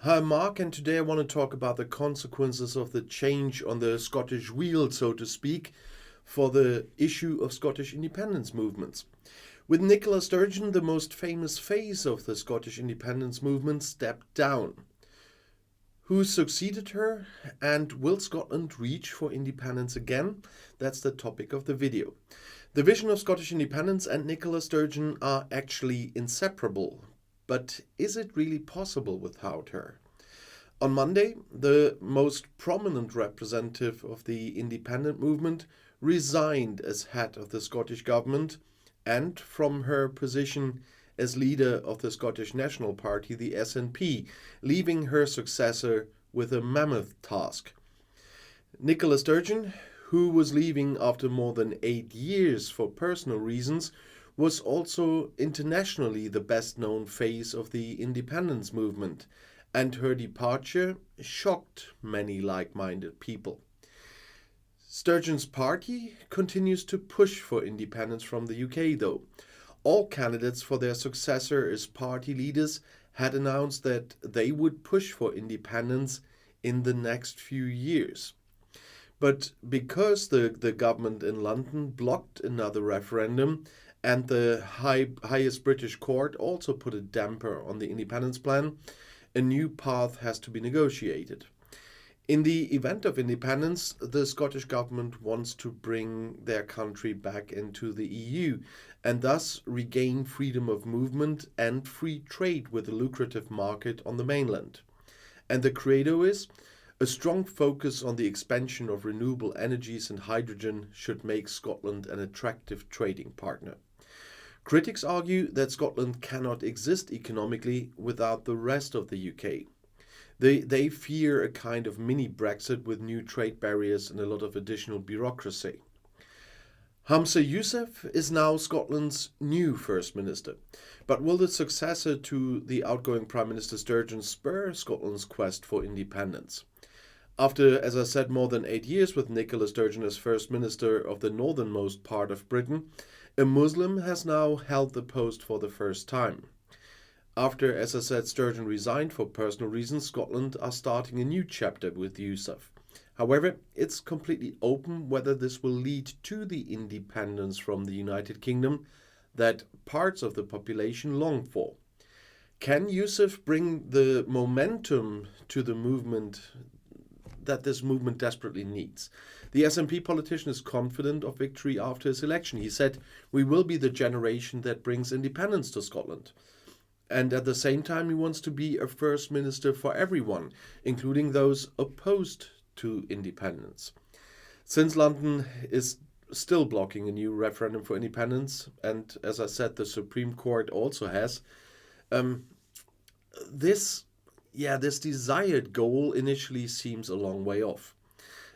Hi, Mark, and today I want to talk about the consequences of the change on the Scottish wheel, so to speak, for the issue of Scottish independence movements. With Nicola Sturgeon, the most famous face of the Scottish independence movement, stepped down. Who succeeded her, and will Scotland reach for independence again? That's the topic of the video. The vision of Scottish independence and Nicola Sturgeon are actually inseparable. But is it really possible without her? On Monday, the most prominent representative of the independent movement resigned as head of the Scottish government and from her position as leader of the Scottish National Party, the SNP, leaving her successor with a mammoth task. Nicola Sturgeon, who was leaving after more than 8 years for personal reasons, was also internationally the best-known face of the independence movement, and her departure shocked many like-minded people. Sturgeon's party continues to push for independence from the UK, though. All candidates for their successor as party leaders had announced that they would push for independence in the next few years. But because the government in London blocked another referendum and the highest British court also put a damper on the independence plan, a new path has to be negotiated. In the event of independence, the Scottish government wants to bring their country back into the EU and thus regain freedom of movement and free trade with a lucrative market on the mainland. And the credo is a strong focus on the expansion of renewable energies and hydrogen should make Scotland an attractive trading partner. Critics argue that Scotland cannot exist economically without the rest of the UK. They fear a kind of mini Brexit with new trade barriers and a lot of additional bureaucracy. Humza Yousaf is now Scotland's new First Minister. But will the successor to the outgoing Prime Minister Sturgeon spur Scotland's quest for independence? After, as I said, more than 8 years with Nicola Sturgeon as First Minister of the northernmost part of Britain, a Muslim has now held the post for the first time. After, as I said, Sturgeon resigned for personal reasons, Scotland are starting a new chapter with Yousaf. However, it's completely open whether this will lead to the independence from the United Kingdom that parts of the population long for. Can Yousaf bring the momentum to the movement that this movement desperately needs? The SNP politician is confident of victory after his election. He said, "We will be the generation that brings independence to Scotland." And at the same time, he wants to be a first minister for everyone, including those opposed to independence. Since London is still blocking a new referendum for independence, and as I said, the Supreme Court also has, this desired goal initially seems a long way off.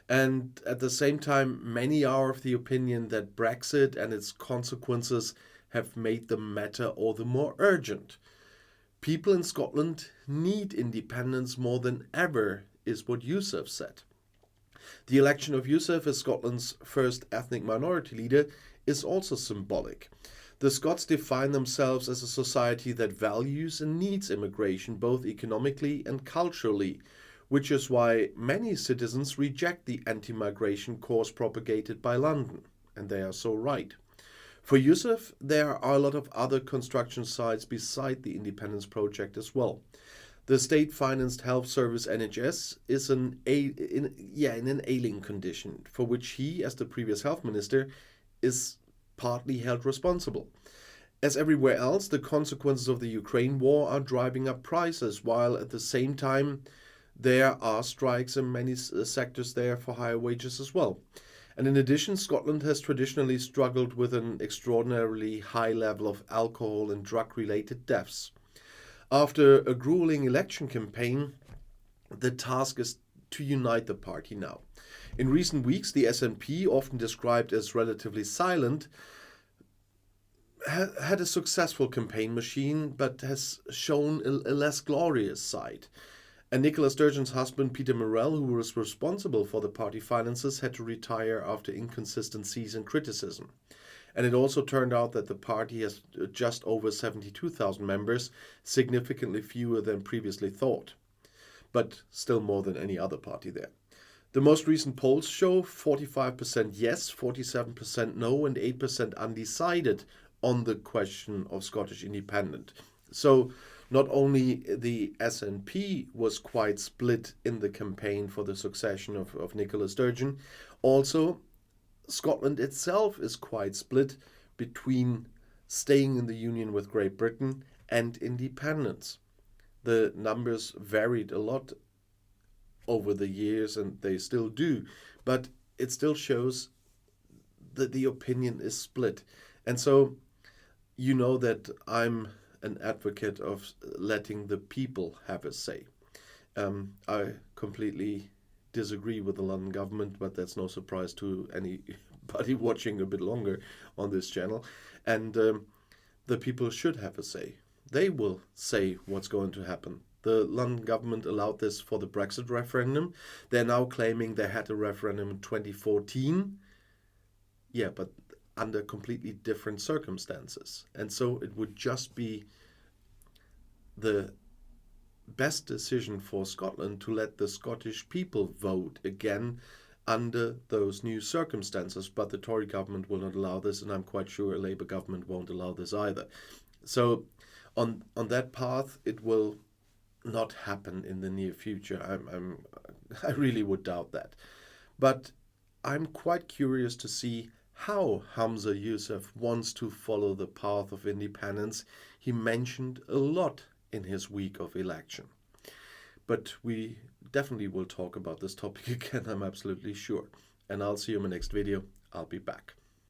And at the same time, many are of the opinion that Brexit and its consequences have made the matter all the more urgent. People in Scotland need independence more than ever, is what Yousaf said. The election of Yousaf as Scotland's first ethnic minority leader is also symbolic. The Scots define themselves as a society that values and needs immigration both economically and culturally, which is why many citizens reject the anti-migration cause propagated by London, and they are so right. For Yousaf, there are a lot of other construction sites beside the independence project as well. The state-financed health service NHS is in an ailing condition, for which he, as the previous health minister, is partly held responsible. As everywhere else, the consequences of the Ukraine war are driving up prices, while at the same time there are strikes in many sectors there for higher wages as well. And in addition, Scotland has traditionally struggled with an extraordinarily high level of alcohol and drug-related deaths. After a grueling election campaign, the task is to unite the party now. In recent weeks, the SNP, often described as relatively silent, had a successful campaign machine, but has shown a less glorious side. And Nicola Sturgeon's husband, Peter Morrell, who was responsible for the party finances, had to retire after inconsistencies and criticism. And it also turned out that the party has just over 72,000 members, significantly fewer than previously thought. but still more than any other party there. The most recent polls show 45% yes, 47% no, and 8% undecided on the question of Scottish independence. So not only the SNP was quite split in the campaign for the succession of Nicola Sturgeon, also Scotland itself is quite split between staying in the union with Great Britain and independence. The numbers varied a lot over the years, and they still do, but it still shows that the opinion is split. And so you know that I'm an advocate of letting the people have a say. I completely disagree with the London government, but that's no surprise to anybody watching a bit longer on this channel. And the people should have a say. They will say what's going to happen. The London government allowed this for the Brexit referendum. They're now claiming they had a referendum in 2014. Yeah, but under completely different circumstances. And so it would just be the best decision for Scotland to let the Scottish people vote again under those new circumstances. But the Tory government will not allow this, and I'm quite sure a Labour government won't allow this either. So on that path, it will not happen in the near future. I really would doubt that. But I'm quite curious to see how Hamza Yousaf wants to follow the path of independence. He mentioned a lot in his week of election. But we definitely will talk about this topic again, I'm absolutely sure. And I'll see you in my next video. I'll be back.